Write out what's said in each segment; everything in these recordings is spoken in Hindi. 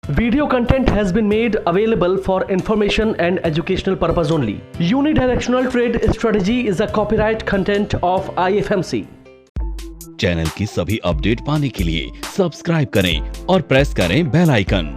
Video content has been made available for information and educational purpose only. Unidirectional trade strategy is a copyright content of IFMC. Channel की सभी अपडेट पाने के लिए सब्सक्राइब करें और प्रेस करें bell icon.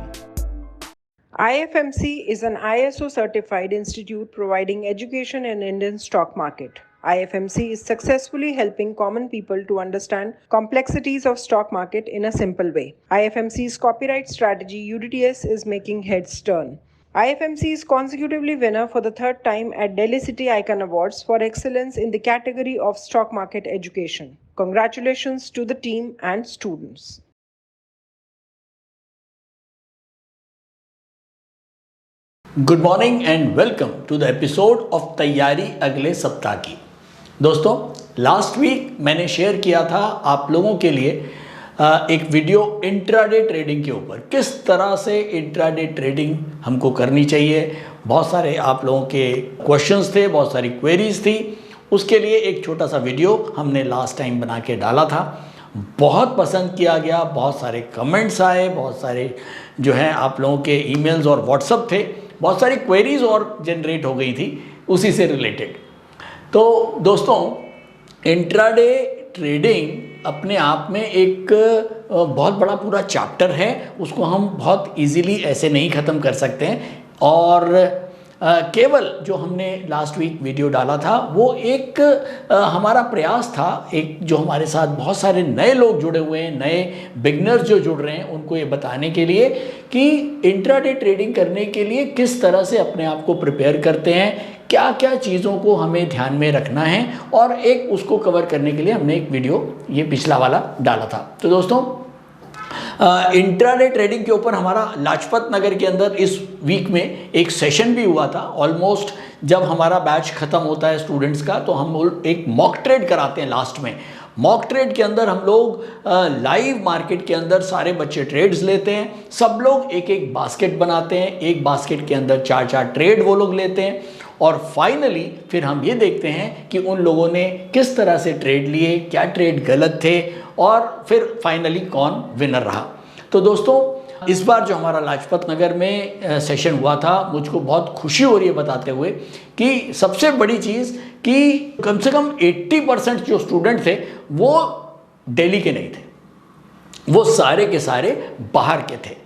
IFMC is an ISO certified institute providing education in Indian stock market. IFMC is successfully helping common people to understand complexities of stock market in a simple way. IFMC's copyright strategy UDTS is making heads turn. IFMC is consecutively winner for the third time at Delhi City Icon Awards for excellence in the category of stock market education. Congratulations to the team and students. Good morning and welcome to the episode of तैयारी अगले सप्ताह की। दोस्तों, लास्ट वीक मैंने शेयर किया था आप लोगों के लिए एक वीडियो इंट्राडे ट्रेडिंग के ऊपर, किस तरह से इंट्राडे ट्रेडिंग हमको करनी चाहिए। बहुत सारे आप लोगों के क्वेश्चंस थे, बहुत सारी क्वेरीज थी। उसके लिए एक छोटा सा वीडियो हमने लास्ट टाइम बना के डाला था। बहुत पसंद किया गया, बहुत सारे कमेंट्स आए, बहुत सारे जो हैं आप लोगों के ईमेल्स और व्हाट्सएप थे, बहुत सारी क्वेरीज और जनरेट हो गई थी उसी से रिलेटेड। तो दोस्तों, इंट्राडे ट्रेडिंग अपने आप में एक बहुत बड़ा पूरा चैप्टर है, उसको हम बहुत इजीली ऐसे नहीं ख़त्म कर सकते हैं। और केवल जो हमने लास्ट वीक वीडियो डाला था वो एक हमारा प्रयास था, एक जो हमारे साथ बहुत सारे नए लोग जुड़े हुए हैं, नए बिगनर्स जो जुड़ रहे हैं, उनको ये बताने के लिए कि इंट्राडे ट्रेडिंग करने के लिए किस तरह से अपने आप को प्रिपेयर करते हैं, क्या क्या चीज़ों को हमें ध्यान में रखना है, और एक उसको कवर करने के लिए हमने एक वीडियो ये पिछला वाला डाला था। तो दोस्तों, इंट्राडे ट्रेडिंग के ऊपर हमारा लाजपत नगर के अंदर इस वीक में एक सेशन भी हुआ था। ऑलमोस्ट जब हमारा बैच ख़त्म होता है स्टूडेंट्स का, तो हम एक मॉक ट्रेड कराते हैं लास्ट में। मॉक ट्रेड के अंदर हम लोग लाइव मार्केट के अंदर सारे बच्चे ट्रेड्स लेते हैं, सब लोग एक एक बास्केट बनाते हैं, एक बास्केट के अंदर 4-4 ट्रेड वो लोग लेते हैं, और फाइनली फिर हम ये देखते हैं कि उन लोगों ने किस तरह से ट्रेड लिए, क्या ट्रेड गलत थे, और फिर फाइनली कौन विनर रहा। तो दोस्तों, इस बार जो हमारा लाजपत नगर में सेशन हुआ था, मुझको बहुत खुशी हो रही है बताते हुए कि सबसे बड़ी चीज़ कि कम से कम 80% जो स्टूडेंट थे वो दिल्ली के नहीं थे, वो सारे के सारे बाहर के थे,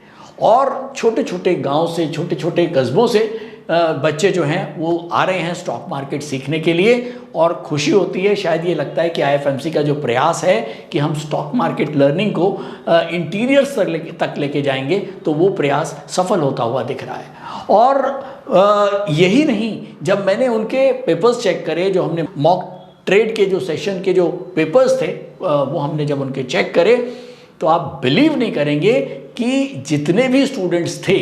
और छोटे छोटे गांव से, छोटे छोटे कस्बों से बच्चे जो हैं वो आ रहे हैं स्टॉक मार्केट सीखने के लिए। और खुशी होती है, शायद ये लगता है कि IFMC का जो प्रयास है कि हम स्टॉक मार्केट लर्निंग को इंटीरियर्स तक लेके जाएंगे, तो वो प्रयास सफल होता हुआ दिख रहा है। और यही नहीं, जब मैंने उनके पेपर्स चेक करे, जो हमने मॉक ट्रेड के जो सेशन के जो पेपर्स थे वो हमने जब उनके चेक करे, तो आप बिलीव नहीं करेंगे कि जितने भी स्टूडेंट्स थे,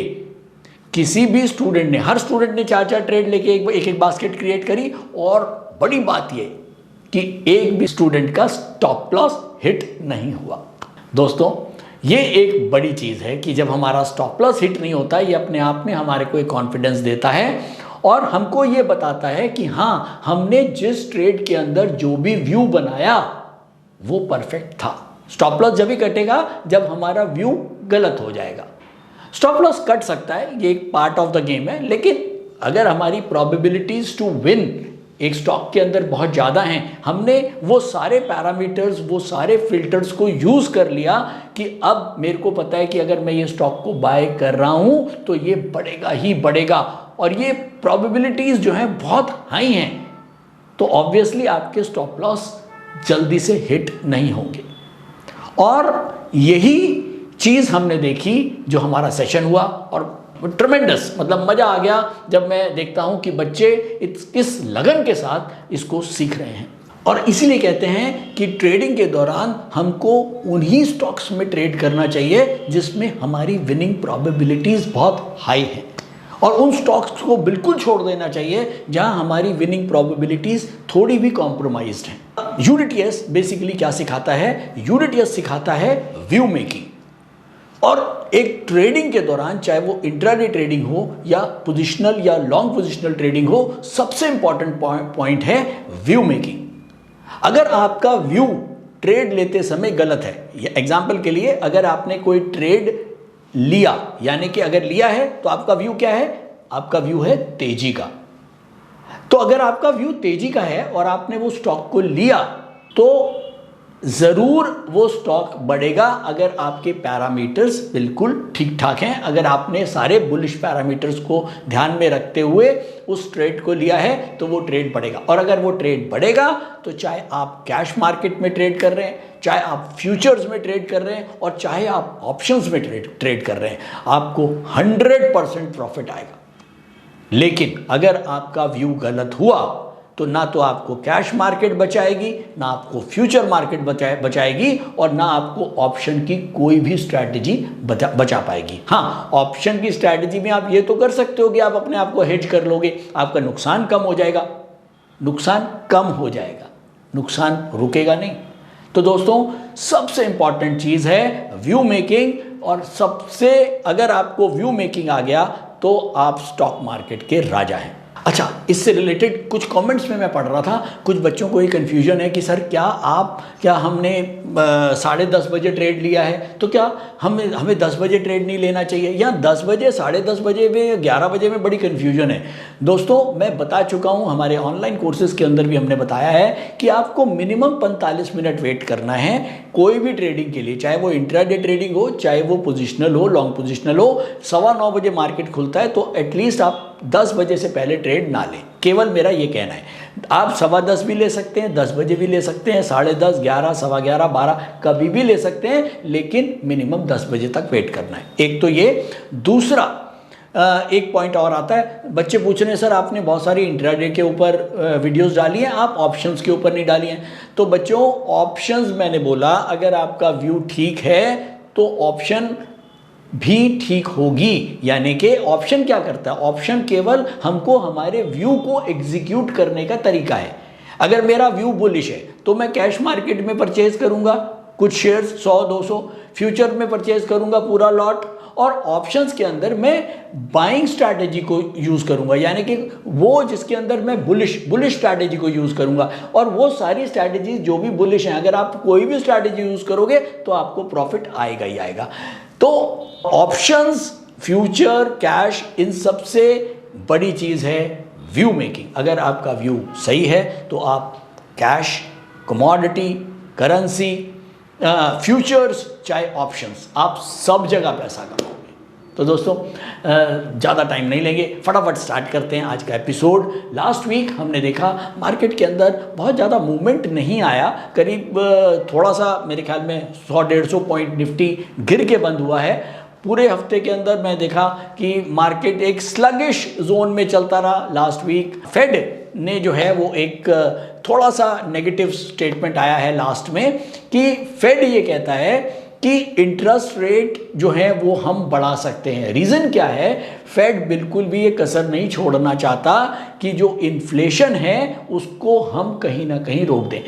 किसी भी स्टूडेंट ने, हर स्टूडेंट ने 4-4 ट्रेड लेके एक एक बास्केट क्रिएट करी। और बड़ी बात ये कि एक भी स्टूडेंट का स्टॉप लॉस हिट नहीं हुआ। दोस्तों, ये एक बड़ी चीज़ है कि जब हमारा स्टॉप लॉस हिट नहीं होता, ये अपने आप में हमारे को एक कॉन्फिडेंस देता है और हमको ये बताता है कि हाँ, हमने जिस ट्रेड के अंदर जो भी व्यू बनाया वो परफेक्ट था। स्टॉप लॉस जब ही कटेगा जब हमारा व्यू गलत हो जाएगा। स्टॉप लॉस कट सकता है, ये एक पार्ट ऑफ द गेम है, लेकिन अगर हमारी प्रोबेबिलिटीज टू विन एक स्टॉक के अंदर बहुत ज़्यादा हैं, हमने वो सारे पैरामीटर्स, वो सारे फिल्टर्स को यूज़ कर लिया कि अब मेरे को पता है कि अगर मैं ये स्टॉक को बाय कर रहा हूँ तो ये बढ़ेगा ही बढ़ेगा, और ये प्रोबेबिलिटीज़ जो हैं बहुत हाई हैं, तो ऑब्वियसली आपके स्टॉप लॉस जल्दी से हिट नहीं होंगे। और यही चीज़ हमने देखी जो हमारा सेशन हुआ, और ट्रेमेंडस, मतलब मज़ा आ गया जब मैं देखता हूँ कि बच्चे किस लगन के साथ इसको सीख रहे हैं। और इसीलिए कहते हैं कि ट्रेडिंग के दौरान हमको उन्हीं स्टॉक्स में ट्रेड करना चाहिए जिसमें हमारी विनिंग प्रोबेबिलिटीज़ बहुत हाई है, और उन स्टॉक्स को बिल्कुल छोड़ देना चाहिए जहां हमारी विनिंग प्रोबेबिलिटीज़ थोड़ी भी कॉम्प्रोमाइज्ड हैं। UDTS बेसिकली क्या सिखाता है? UDTS सिखाता है व्यू मेकिंग। और एक ट्रेडिंग के दौरान, चाहे वो इंट्राडे ट्रेडिंग हो या पोजिशनल या लॉन्ग पोजिशनल ट्रेडिंग हो, सबसे इंपॉर्टेंट पॉइंट है व्यू मेकिंग। अगर आपका व्यू ट्रेड लेते समय गलत है, एग्जाम्पल के लिए अगर आपने कोई ट्रेड लिया, यानी कि अगर लिया है तो आपका व्यू क्या है, आपका व्यू है तेजी का। तो अगर आपका व्यू तेजी का है और आपने वो स्टॉक को लिया तो जरूर वो स्टॉक बढ़ेगा अगर आपके पैरामीटर्स बिल्कुल ठीक ठाक हैं, अगर आपने सारे बुलिश पैरामीटर्स को ध्यान में रखते हुए उस ट्रेड को लिया है तो वो ट्रेड बढ़ेगा। और अगर वो ट्रेड बढ़ेगा तो चाहे आप कैश मार्केट में ट्रेड कर रहे हैं, चाहे आप फ्यूचर्स में ट्रेड कर रहे हैं और चाहे आप ऑप्शंस में ट्रेड कर रहे हैं, आपको 100% प्रॉफिट आएगा। लेकिन अगर आपका व्यू गलत हुआ तो ना तो आपको कैश मार्केट बचाएगी, ना आपको फ्यूचर मार्केट बचाएगी और ना आपको ऑप्शन की कोई भी स्ट्रैटेजी बचा पाएगी। हाँ, ऑप्शन की स्ट्रैटेजी में आप ये तो कर सकते हो कि आप अपने आप को हेज कर लोगे, आपका नुकसान कम हो जाएगा, नुकसान कम हो जाएगा, नुकसान रुकेगा नहीं। तो दोस्तों, सबसे इंपॉर्टेंट चीज़ है व्यू मेकिंग, और सबसे अगर आपको व्यू मेकिंग आ गया तो आप स्टॉक मार्केट के राजा हैं। अच्छा, इससे रिलेटेड कुछ कमेंट्स में मैं पढ़ रहा था, कुछ बच्चों को ये कन्फ्यूजन है कि सर क्या हमने 10:30 बजे ट्रेड लिया है तो क्या हमें 10 बजे ट्रेड नहीं लेना चाहिए, या 10 बजे 10:30 बजे में 11 बजे में बड़ी कन्फ्यूजन है। दोस्तों, मैं बता चुका हूँ, हमारे ऑनलाइन कोर्सेज के अंदर भी हमने बताया है कि आपको मिनिमम 45 मिनट वेट करना है कोई भी ट्रेडिंग के लिए, चाहे वो इंट्राडे ट्रेडिंग हो, चाहे वो पोजिशनल हो, लॉन्ग पोजिशनल हो। 9:15 बजे मार्केट खुलता है तो एटलीस्ट आप 10 बजे से पहले ट्रेड ना लें, केवल मेरा ये कहना है। आप 10:15 भी ले सकते हैं, 10 बजे भी ले सकते हैं, 10:30, 11, 11:15, 12 कभी भी ले सकते हैं, लेकिन मिनिमम 10 बजे तक वेट करना है। एक तो ये। दूसरा, एक पॉइंट और आता है, बच्चे पूछ रहे हैं सर आपने बहुत सारी इंट्राडे के ऊपर वीडियोस डाली हैं, आप ऑप्शंस के ऊपर नहीं डाली हैं। तो बच्चों, ऑप्शंस मैंने बोला अगर आपका व्यू ठीक है तो ऑप्शन भी ठीक होगी। यानी कि ऑप्शन क्या करता है, ऑप्शन केवल हमको हमारे व्यू को एग्जीक्यूट करने का तरीका है। अगर मेरा व्यू बुलिश है तो मैं कैश मार्केट में परचेज करूंगा कुछ शेयर्स 100-200, फ्यूचर में परचेज करूंगा पूरा लॉट, और ऑप्शंस के अंदर मैं बाइंग स्ट्रैटेजी को यूज करूंगा, यानी कि वो जिसके अंदर मैं बुलिश स्ट्रैटेजी को यूज करूंगा। और वो सारी स्ट्रैटेजी जो भी बुलिश हैं, अगर आप कोई भी स्ट्रैटेजी यूज करोगे तो आपको प्रॉफिट आएगा ही आएगा। तो ऑप्शंस, फ्यूचर, कैश, इन सबसे बड़ी चीज है व्यू मेकिंग। अगर आपका व्यू सही है तो आप कैश, कमोडिटी, करेंसी, फ्यूचर्स, चाहे ऑप्शंस, आप सब जगह पैसा कमाओगे। तो दोस्तों, ज़्यादा टाइम नहीं लेंगे, फटाफट स्टार्ट करते हैं आज का एपिसोड। लास्ट वीक हमने देखा मार्केट के अंदर बहुत ज़्यादा मूवमेंट नहीं आया, करीब थोड़ा सा मेरे ख्याल में 100-150 पॉइंट निफ्टी गिर के बंद हुआ है। पूरे हफ्ते के अंदर मैं देखा कि मार्केट एक स्लगिश जोन में चलता रहा। लास्ट वीक फेड ने जो है वो एक थोड़ा सा नेगेटिव स्टेटमेंट आया है लास्ट में, कि फेड ये कहता है कि इंटरेस्ट रेट जो है वो हम बढ़ा सकते हैं। रीज़न क्या है, फेड बिल्कुल भी ये कसर नहीं छोड़ना चाहता कि जो इन्फ्लेशन है उसको हम कहीं ना कहीं रोक दें,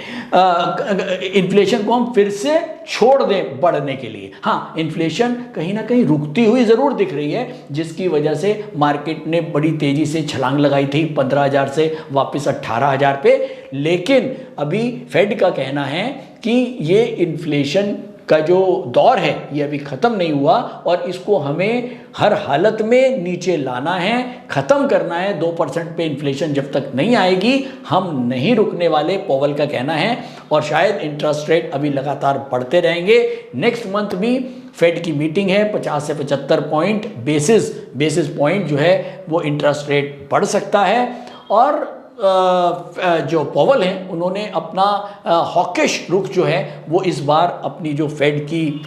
इन्फ्लेशन को हम फिर से छोड़ दें बढ़ने के लिए। हाँ, इन्फ्लेशन कहीं ना कहीं रुकती हुई ज़रूर दिख रही है, जिसकी वजह से मार्केट ने बड़ी तेज़ी से छलांग लगाई थी 15,000 से वापस 18,000 पे। लेकिन अभी फेड का कहना है कि ये इन्फ्लेशन का जो दौर है ये अभी ख़त्म नहीं हुआ और इसको हमें हर हालत में नीचे लाना है, ख़त्म करना है। 2% पे इन्फ्लेशन जब तक नहीं आएगी हम नहीं रुकने वाले, पॉवेल का कहना है। और शायद इंटरेस्ट रेट अभी लगातार बढ़ते रहेंगे। नेक्स्ट मंथ भी फेड की मीटिंग है, 50 से 75 पॉइंट बेसिस पॉइंट जो है वो इंटरेस्ट रेट बढ़ सकता है। और जो पॉवेल हैं उन्होंने अपना हॉकिश रुख जो है वो इस बार अपनी जो फेड की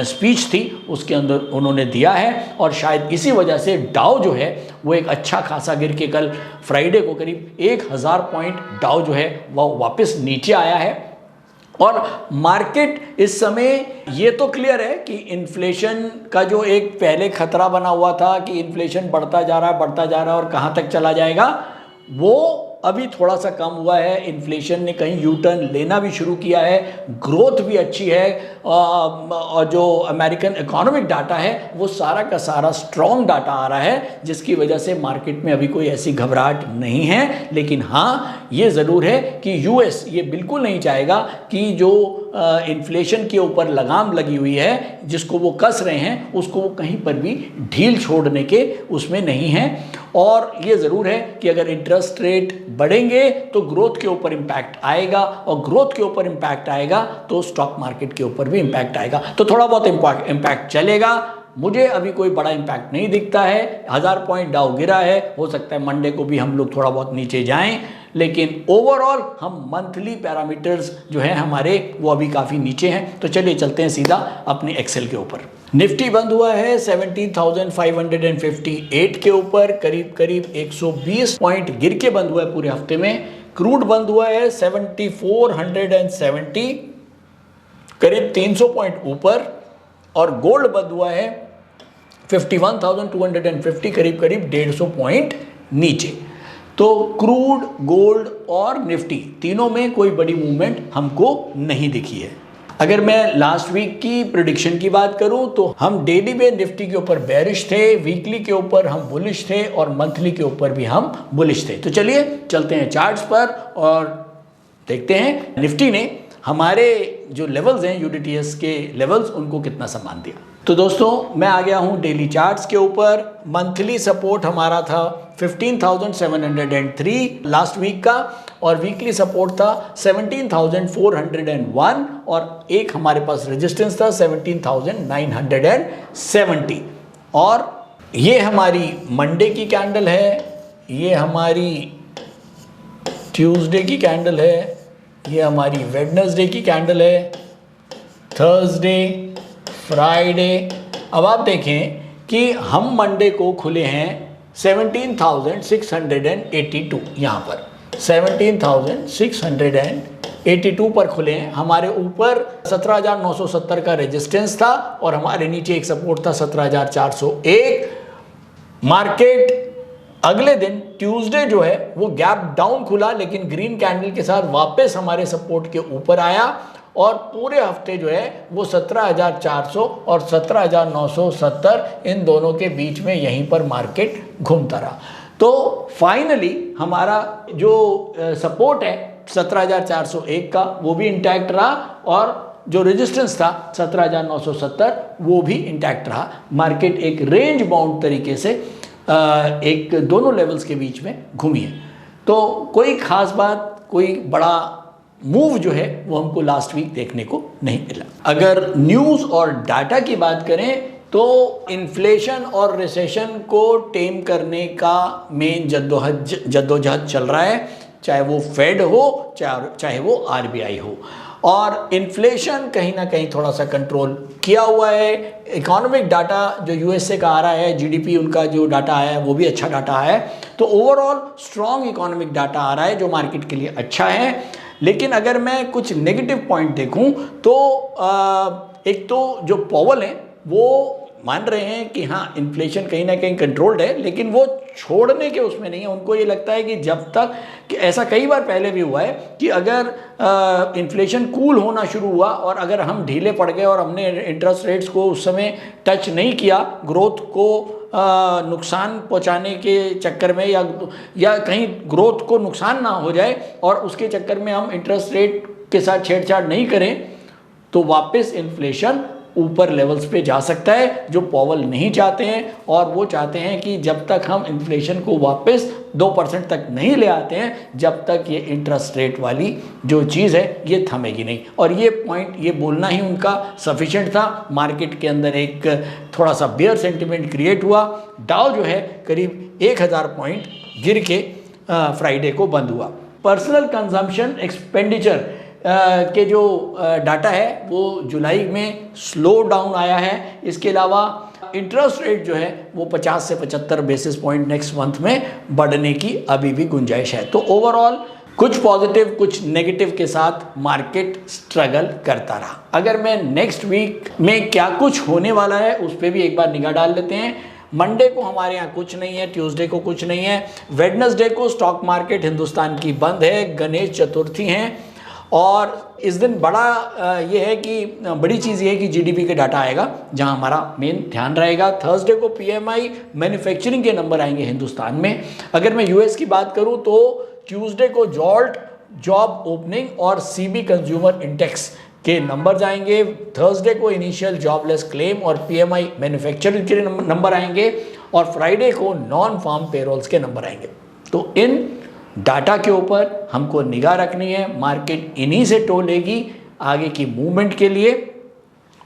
स्पीच थी उसके अंदर उन्होंने दिया है। और शायद इसी वजह से डाउ जो है वो एक अच्छा खासा गिर के कल फ्राइडे को करीब 1000 पॉइंट डाउ जो है वो वापस नीचे आया है। और मार्केट इस समय ये तो क्लियर है कि इन्फ्लेशन का जो एक पहले खतरा बना हुआ था कि इन्फ्लेशन बढ़ता जा रहा है और कहाँ तक चला जाएगा, वो अभी थोड़ा सा कम हुआ है, इन्फ्लेशन ने कहीं यू टर्न लेना भी शुरू किया है, ग्रोथ भी अच्छी है, और जो अमेरिकन इकोनॉमिक डाटा है वो सारा का सारा स्ट्रॉन्ग डाटा आ रहा है, जिसकी वजह से मार्केट में अभी कोई ऐसी घबराहट नहीं है। लेकिन हाँ, ये ज़रूर है कि यूएस ये बिल्कुल नहीं चाहेगा कि जो इन्फ्लेशन के ऊपर लगाम लगी हुई है, जिसको वो कस रहे हैं, उसको वो कहीं पर भी ढील छोड़ने के उसमें नहीं है। और ये ज़रूर है कि अगर इंटरेस्ट रेट बढ़ेंगे तो ग्रोथ के ऊपर इम्पैक्ट आएगा, और ग्रोथ के ऊपर इम्पैक्ट आएगा तो स्टॉक मार्केट के ऊपर भी इम्पैक्ट आएगा। तो थोड़ा बहुत इम्पैक्ट चलेगा। मुझे अभी कोई बड़ा इम्पैक्ट नहीं दिखता है। 1000 पॉइंट डाउ गिरा है, हो सकता है मंडे को भी हम लोग थोड़ा बहुत नीचे जाएं, लेकिन ओवरऑल हम मंथली पैरामीटर्स जो हैं हमारे, वो अभी काफ़ी नीचे हैं। तो चलिए चलते हैं सीधा अपने एक्सेल के ऊपर। निफ्टी बंद हुआ है 17,558 के ऊपर, करीब करीब 120 पॉइंट गिर के बंद हुआ है पूरे हफ्ते में। क्रूड बंद हुआ है 7470, करीब 300 पॉइंट ऊपर, और गोल्ड बंद हुआ है 51,250, करीब करीब 150 पॉइंट नीचे। तो क्रूड, गोल्ड और निफ्टी तीनों में कोई बड़ी मूवमेंट हमको नहीं दिखी है। अगर मैं लास्ट वीक की प्रेडिक्शन की बात करूं तो हम डेली में निफ्टी के ऊपर बेरिश थे, वीकली के ऊपर हम बुलिश थे, और मंथली के ऊपर भी हम बुलिश थे। तो चलिए चलते हैं चार्ट्स पर और देखते हैं निफ्टी ने हमारे जो लेवल्स हैं यूडीटीएस के लेवल्स, उनको कितना सम्मान दिया। तो दोस्तों मैं आ गया हूं डेली चार्ट्स के ऊपर। मंथली सपोर्ट हमारा था 15,703 लास्ट वीक का, और वीकली सपोर्ट था 17,401, और एक हमारे पास रेजिस्टेंस था 17,970। और ये हमारी मंडे की कैंडल है, ये हमारी ट्यूसडे की कैंडल है, ये हमारी वेडनेसडे की कैंडल है, थर्सडे, फ्राइडे। अब आप देखें कि हम मंडे को खुले हैं 17,682, यहाँ पर 17,682 पर खुले हैं। हमारे ऊपर 17,970 का रेजिस्टेंस था, और हमारे नीचे एक सपोर्ट था 17,401। मार्केट अगले दिन ट्यूसडे जो है वो गैप डाउन खुला, लेकिन ग्रीन कैंडल के साथ वापस हमारे सपोर्ट के ऊपर आया, और पूरे हफ्ते जो है वो 17,400 और 17,970 इन दोनों के बीच में यहीं पर मार्केट घूमता रहा। तो फाइनली हमारा जो सपोर्ट है 17,401 का, वो भी इंटैक्ट रहा, और जो रेजिस्टेंस था 17,970 वो भी इंटैक्ट रहा। मार्केट एक रेंज बाउंड तरीके से एक दोनों लेवल्स के बीच में घूमी है। तो कोई खास बात, कोई बड़ा मूव जो है वो हमको लास्ट वीक देखने को नहीं मिला। अगर न्यूज़ और डाटा की बात करें तो इन्फ्लेशन और रिसेशन को टेम करने का मेन जद्दोजहद चल रहा है, चाहे वो फेड हो, चाहे वो आरबीआई हो। और इन्फ्लेशन कहीं ना कहीं थोड़ा सा कंट्रोल किया हुआ है। इकोनॉमिक डाटा जो यूएस से का आ रहा है, जीडीपी उनका जो डाटा आया है वो भी अच्छा डाटा है। तो ओवरऑल स्ट्रॉन्ग इकोनॉमिक डाटा आ रहा है जो मार्केट के लिए अच्छा है। लेकिन अगर मैं कुछ नेगेटिव पॉइंट देखूं तो एक तो जो पॉवल हैं वो मान रहे हैं कि हाँ इन्फ्लेशन कहीं ना कहीं कंट्रोल्ड है, लेकिन वो छोड़ने के उसमें नहीं है। उनको ये लगता है कि जब तक, कि ऐसा कई बार पहले भी हुआ है कि अगर इन्फ्लेशन कूल होना शुरू हुआ और अगर हम ढीले पड़ गए और हमने इंटरेस्ट रेट्स को उस समय टच नहीं किया, ग्रोथ को नुकसान पहुंचाने के चक्कर में या कहीं ग्रोथ को नुकसान ना हो जाए और उसके चक्कर में हम इंटरेस्ट रेट के साथ छेड़छाड़ नहीं करें, तो वापस इन्फ्लेशन ऊपर लेवल्स पे जा सकता है, जो पॉवल नहीं चाहते हैं। और वो चाहते हैं कि जब तक हम इन्फ्लेशन को वापस 2% तक नहीं ले आते हैं, जब तक ये इंटरेस्ट रेट वाली जो चीज़ है ये थमेगी नहीं। और ये पॉइंट, ये बोलना ही उनका सफिशिएंट था। मार्केट के अंदर एक थोड़ा सा बेयर सेंटिमेंट क्रिएट हुआ। डाउ जो है करीब 1000 पॉइंट गिर के फ्राइडे को बंद हुआ। पर्सनल कंजम्पशन एक्सपेंडिचर के जो डाटा है वो जुलाई में स्लो डाउन आया है। इसके अलावा इंटरेस्ट रेट जो है वो 50 से 75 बेसिस पॉइंट नेक्स्ट मंथ में बढ़ने की अभी भी गुंजाइश है। तो ओवरऑल कुछ पॉजिटिव कुछ नेगेटिव के साथ मार्केट स्ट्रगल करता रहा। अगर मैं नेक्स्ट वीक में क्या कुछ होने वाला है उस पर भी एक बार निगाह डाल लेते हैं। मंडे को हमारे यहाँ कुछ नहीं है, ट्यूसडे को कुछ नहीं है, वेडनेसडे को स्टॉक मार्केट हिंदुस्तान की बंद है, गणेश चतुर्थी हैं और इस दिन बड़ा ये है कि बड़ी चीज़ ये है कि जीडीपी के डाटा आएगा जहां हमारा मेन ध्यान रहेगा। थर्सडे को पीएमआई मैन्युफैक्चरिंग के नंबर आएंगे हिंदुस्तान में। अगर मैं यूएस की बात करूं तो ट्यूसडे को जॉल्ट जॉब ओपनिंग और सीबी कंज्यूमर इंडेक्स के नंबर आएंगे। थर्सडे को इनिशियल जॉबलेस क्लेम और पीएमआई मैन्युफैक्चरिंग के नंबर आएंगे और फ्राइडे को नॉन फार्म पेरोल्स के नंबर आएंगे। तो इन डाटा के ऊपर हमको निगाह रखनी है, मार्केट इन्हीं से टोलेगी आगे की मूवमेंट के लिए।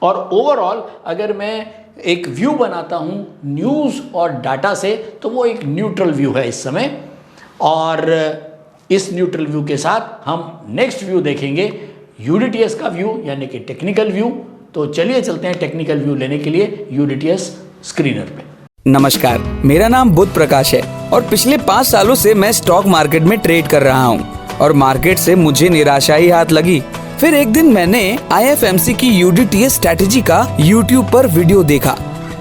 और ओवरऑल अगर मैं एक व्यू बनाता हूँ न्यूज़ और डाटा से तो वो एक न्यूट्रल व्यू है इस समय, और इस न्यूट्रल व्यू के साथ हम नेक्स्ट व्यू देखेंगे यूडीटीएस का व्यू यानी कि टेक्निकल व्यू। तो चलिए चलते हैं टेक्निकल व्यू लेने के लिए यूडीटीएस स्क्रीनर पे। नमस्कार, मेरा नाम बुध प्रकाश है और पिछले 5 सालों से मैं स्टॉक मार्केट में ट्रेड कर रहा हूँ और मार्केट से मुझे निराशा ही हाथ लगी। फिर एक दिन मैंने आईएफएमसी की यूडीटीएस स्ट्रैटेजी का यूट्यूब पर वीडियो देखा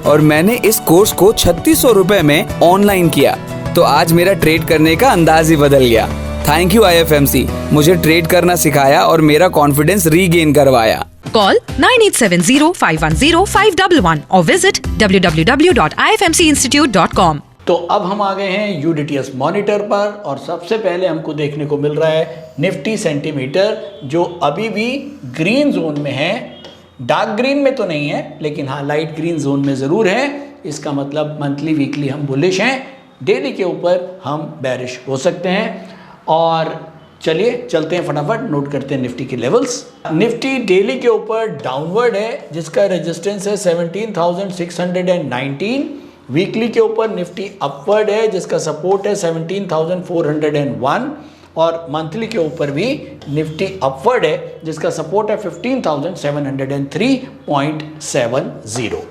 और मैंने इस कोर्स को 3600 रुपए में ऑनलाइन किया। तो आज मेरा ट्रेड करने का अंदाज ही बदल गया। थैंक यू आईएफएमसी, मुझे ट्रेड करना सिखाया और मेरा कॉन्फिडेंस रीगेन करवाया। Call 9870-510-511 or visit www.ifmcinstitute.com। तो अब हम आ गए हैं यूडीटीएस मॉनिटर पर और सबसे पहले हमको देखने को मिल रहा है निफ्टी सेंटीमीटर जो अभी भी ग्रीन जोन में है। डार्क ग्रीन में तो नहीं है लेकिन हाँ लाइट ग्रीन जोन में ज़रूर है। इसका मतलब मंथली वीकली हम बुलिश हैं, डेली के ऊपर हम बेरिश हो सकते हैं। और चलिए चलते हैं फटाफट नोट करते हैं निफ्टी के लेवल्स। निफ्टी डेली के ऊपर डाउनवर्ड है जिसका रेजिस्टेंस है 17,619। वीकली के ऊपर निफ्टी अपवर्ड है जिसका सपोर्ट है 17,401 और मंथली के ऊपर भी निफ्टी अपवर्ड है जिसका सपोर्ट है 15,703.70।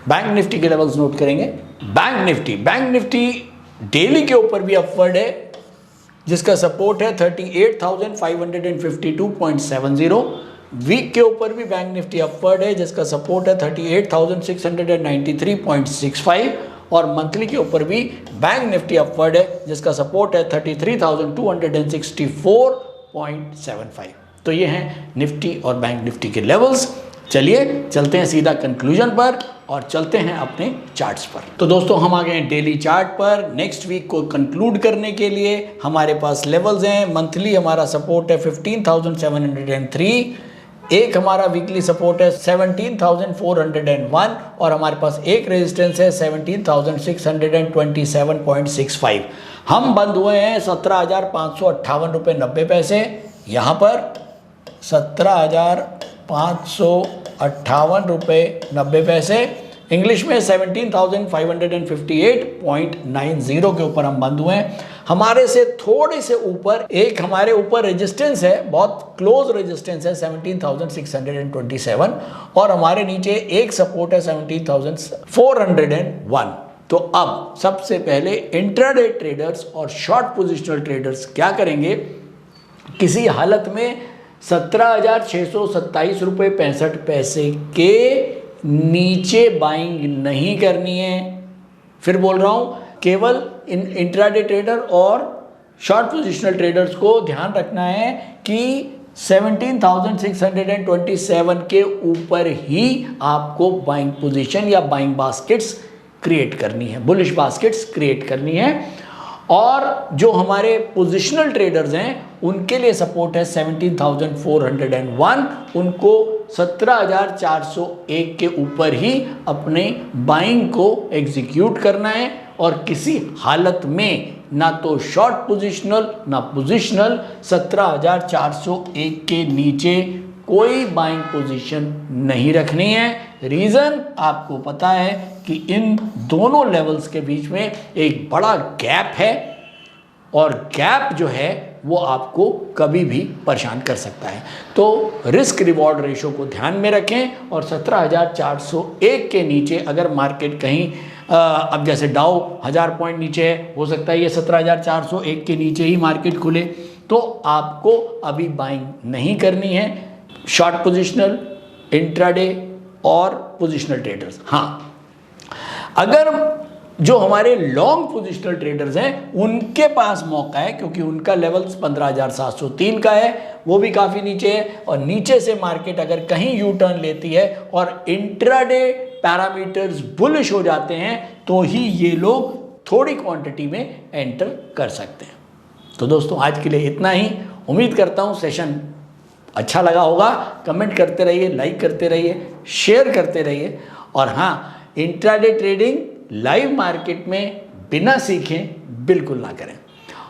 बैंक निफ्टी के लेवल्स नोट करेंगे। बैंक निफ्टी डेली के ऊपर भी अपवर्ड है जिसका सपोर्ट है 38,552.70। वीक के ऊपर भी बैंक निफ्टी अपवर्ड है जिसका सपोर्ट है 38,693.65 और मंथली के ऊपर भी बैंक निफ्टी अपवर्ड है जिसका सपोर्ट है 33,264.75। तो ये हैं निफ्टी और बैंक निफ्टी के लेवल्स। चलिए चलते हैं सीधा कंक्लूजन पर और चलते हैं अपने चार्ट्स पर। तो दोस्तों हम आ गए हैं डेली चार्ट पर। नेक्स्ट वीक को कंक्लूड करने के लिए हमारे पास लेवल्स हैं। मंथली हमारा सपोर्ट है 15,703, एक हमारा वीकली सपोर्ट है 17,401 और हमारे पास एक रेजिस्टेंस है 17,627.65। हम बंद हुए हैं 17,558 रुपये 90 पैसे। यहाँ पर 17,558 रुपये 90 पैसे, इंग्लिश में 17,558.90 के ऊपर हम बंद हुए हैं। हमारे से थोड़े से ऊपर एक हमारे ऊपर रेजिस्टेंस है, बहुत क्लोज रेजिस्टेंस है 17,627 और हमारे नीचे एक सपोर्ट है 17,401। तो अब सबसे पहले इंट्राडे ट्रेडर्स और शॉर्ट पोजिशनल ट्रेडर्स क्या करेंगे, किसी हालत में 17,627 रुपये 65 पैसे के नीचे बाइंग नहीं करनी है। फिर बोल रहा हूँ, केवल इन इंट्राडे ट्रेडर और शॉर्ट पोजिशनल ट्रेडर्स को ध्यान रखना है कि 17,627 के ऊपर ही आपको बाइंग पोजीशन या बाइंग बास्केट्स क्रिएट करनी है, बुलिश बास्केट्स क्रिएट करनी है। और जो हमारे पोजिशनल ट्रेडर्स हैं उनके लिए सपोर्ट है 17,401, उनको 17,401 के ऊपर ही अपने बाइंग को एग्जीक्यूट करना है और किसी हालत में ना तो शॉर्ट पोजिशनल ना पोजिशनल 17,401 के नीचे कोई बाइंग पोजीशन नहीं रखनी है। रीज़न आपको पता है कि इन दोनों लेवल्स के बीच में एक बड़ा गैप है और गैप जो है वो आपको कभी भी परेशान कर सकता है। तो रिस्क रिवॉर्ड रेशो को ध्यान में रखें और 17,401 के नीचे अगर मार्केट कहीं अब जैसे डाउ 1000 पॉइंट नीचे है, हो सकता है ये 17,401 के नीचे ही मार्केट खुले, तो आपको अभी बाइंग नहीं करनी है शॉर्ट पोजिशनल, इंट्राडे और पोजिशनल ट्रेडर्स। हाँ, अगर जो हमारे लॉन्ग पोजिशनल ट्रेडर्स हैं उनके पास मौका है, क्योंकि उनका लेवल 15,703 का है, वो भी काफ़ी नीचे है। और नीचे से मार्केट अगर कहीं यू टर्न लेती है और इंट्राडे पैरामीटर्स बुलिश हो जाते हैं तो ही ये लोग थोड़ी क्वांटिटी में एंटर कर सकते हैं। तो दोस्तों आज के लिए इतना ही। उम्मीद करता हूँ सेशन अच्छा लगा होगा। कमेंट करते रहिए, लाइक करते रहिए, शेयर करते रहिए। और हाँ, इंट्राडे ट्रेडिंग लाइव मार्केट में बिना सीखें बिल्कुल ना करें,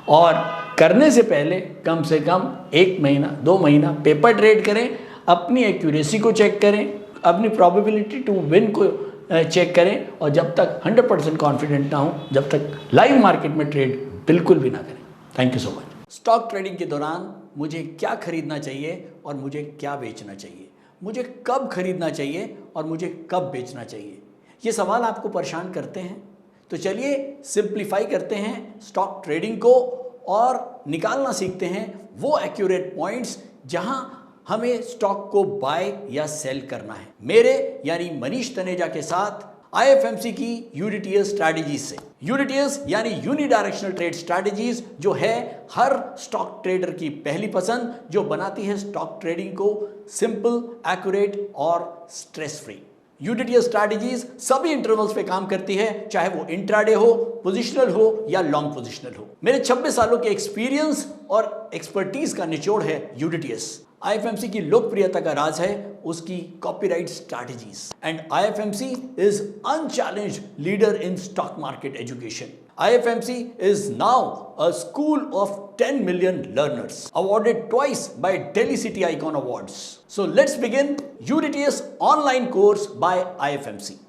और करने से पहले कम से कम 1 महीना 2 महीना पेपर ट्रेड करें, अपनी एक्यूरेसी को चेक करें, अपनी प्रोबेबिलिटी टू विन को चेक करें, और जब तक 100% कॉन्फिडेंट ना हो जब तक लाइव मार्केट में ट्रेड बिल्कुल भी ना करें। Thank you so much. Stock trading के दौरान मुझे क्या खरीदना चाहिए और मुझे क्या बेचना चाहिए, मुझे कब खरीदना चाहिए और मुझे कब बेचना चाहिए, ये सवाल आपको परेशान करते हैं? तो चलिए सिंप्लीफाई करते हैं स्टॉक ट्रेडिंग को और निकालना सीखते हैं वो एक्यूरेट पॉइंट्स जहां हमें स्टॉक को बाय या सेल करना है। मेरे यानी मनीष तनेजा के साथ IFMC की यूनिटीएस स्ट्रैटेजीज से। यूनिटीएस यानी यूनिडायरेक्शनल ट्रेड स्ट्रैटेजीज, जो है हर स्टॉक ट्रेडर की पहली पसंद, जो बनाती है स्टॉक ट्रेडिंग को सिंपल, एक्यूरेट और स्ट्रेस फ्री। यूनिटीएस स्ट्रैटेजीज सभी इंटरवल्स पे काम करती है, चाहे वो इंट्राडे हो, पोजिशनल हो या लॉन्ग पोजिशनल हो। मेरे 26 सालों के एक्सपीरियंस और एक्सपर्टीज का निचोड़ है यूनिटीएस। IFMC की लोकप्रियता का राज है उसकी copyright strategies, and IFMC is unchallenged leader in stock market education. IFMC is now a school of 10 million learners, awarded twice by Delhi City Icon Awards. So let's begin UDTS online course by IFMC.